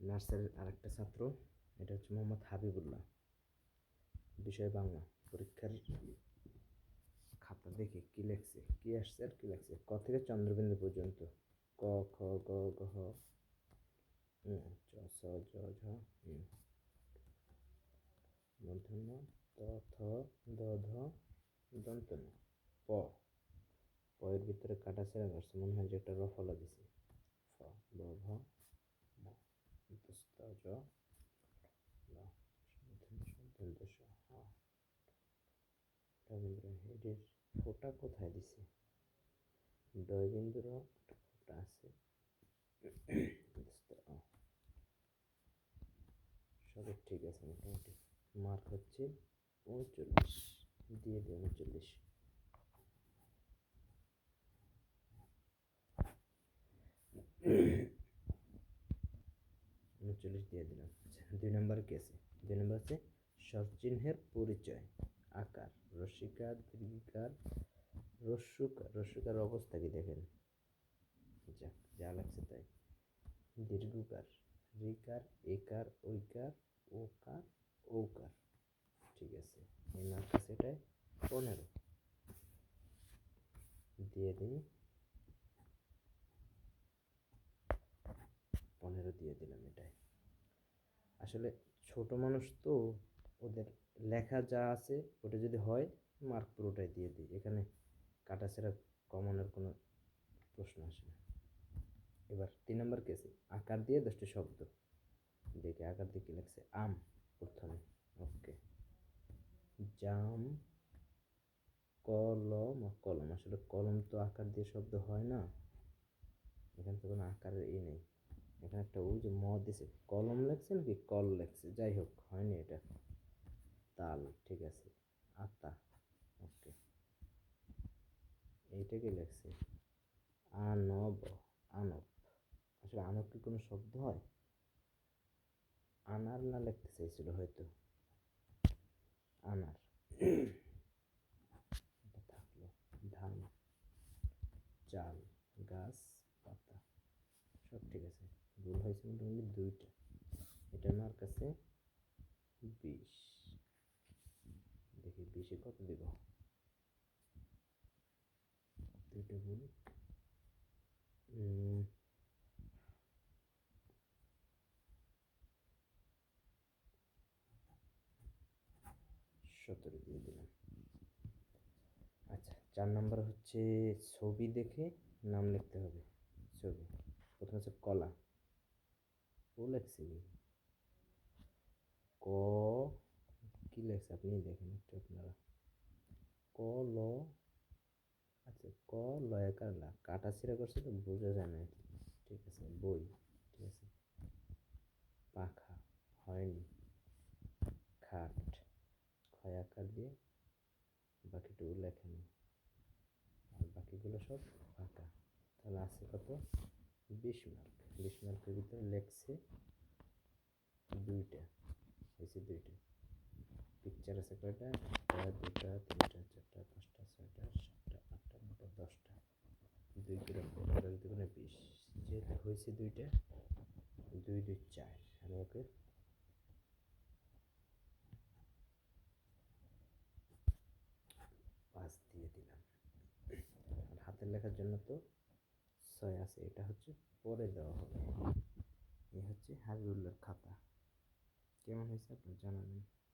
নার্সারির আরেকটা ছাত্র, এটা হচ্ছে মোহাম্মদ হাবিবুল্লাহ, বিষয় বাংলা। পরীক্ষার খাতা দেখে কি লেখছে, কি আসছে আর কি লেখছে। ক থেকে চন্দ্রবিন্দু পর্যন্ত, ক খ গ ঘ চ ছ জ ঝ মূর্ধন্য ত থ দ ধ দন্ত ন। প এর ভিতরে কাটা ছেঁড়া করছে, মনে হয় যে একটা রফলা দিছে। ফ ব ভ ম দস্ত জ ল দন্ত স হ। এটির ফোঁটা কোথায় দিছে? ডয়বিন্দুর একটা ফোঁটা আছে। সবই ঠিক আছে মোটামুটি। মার্ক হচ্ছে 39, দিয়ে দিই 39। 39 দিয়ে দিলাম। আচ্ছা, 2 নম্বর কি আছে? 2 নম্বর আছে স্বরচিহ্নের পরিচয়। আকার, রসিকার, দীর্ঘিকার, রস্যকার। রস্যকার অবস্থা কি দেখেন, যাক যা লাগছে তাই। দীর্ঘকার, রিকার, একার, ঐকার, ওকার, ঔকার। ঠিক আছে, এই মার্ক আছে এটাই 15। দিয়ে দিই 15 দিয়ে দিলাম এটাই। আসলে ছোট মানুষ তো, ওদের লেখা যা আছে ওটা যদি হয় মার্ক পুরোটাই দিয়ে দিই। এখানে কাটাছেঁড়া কমানোর কোনো প্রশ্ন আসে না। এবার 3 নম্বর কেসে আকার দিয়ে 10টি শব্দ দেখে। আকার দিয়ে কি লাগছে? আম প্রথমে। ওকে। জাম, কলম। কলম, আসলে কলম তো আকার দিয়ে শব্দ হয় না, এখানে তো কোনো আকারের নেই। এখানে একটা ওই যে ম দিছে, কলম লেখছে নাকি কল লেখছে, যাই হোক হয়নি এটা। তাল, ঠিক আছে। আতা, ওকে। এইটাকে লেখছে আনব, আনব। আসলে আনব কি কোনো শব্দ হয়? আনার না লিখতে চাইছিল হয়তো, আনার। এটা থাকলো। ধান, চাল, গাছ, পাতা। সব ঠিক আছে, ভুল হয়েছে মোটামুটি 2টা। এটার মার্ক আছে 20। দেখি 20-এ কত দিব। 2টা ভুল। 17 দিয়ে দিলাম। আচ্ছা, 4 নম্বর হচ্ছে ছবি দেখে নাম লিখতে হবে। ছবি প্রথমে হচ্ছে কলা। ও লেখছে ক, কি লেখছে আপনি দেখেন একটু আপনারা। ক ল, আচ্ছা ক লয়কার লা, কাটা ছিঁড়া করছে তো বোঝা যায় না। ঠিক আছে, বই, ঠিক আছে। পাখা হয়নি। খাট, ক্ষয় আকার দিয়ে বাকিটুকু লেখেনি, আর বাকিগুলো সব ফাঁকা। তাহলে আছে কত? 20 মার্ক। 20 মার্কের ভিতরে লেখছে 2টা, হয়েছে 2টা। পিকচার আছে কয়টা? 1টা, 2টা, 3টা, 4টা, 5টা, 6টা, 7টা, 8টা, 9টা, 10টা। 2 করে 15, 2 করে 20। যেহেতু হয়েছে 2টা, 2 2 4, আমি ওকে পাঁচ দিয়ে দিলাম। আর হাতের লেখার জন্য তো 6 আছে, এটা হচ্ছে পরে দেওয়া হবে। এই হচ্ছে হাবিবুল্লাহর খাতা। কেমন হয়েছে আপনার জানাবেন।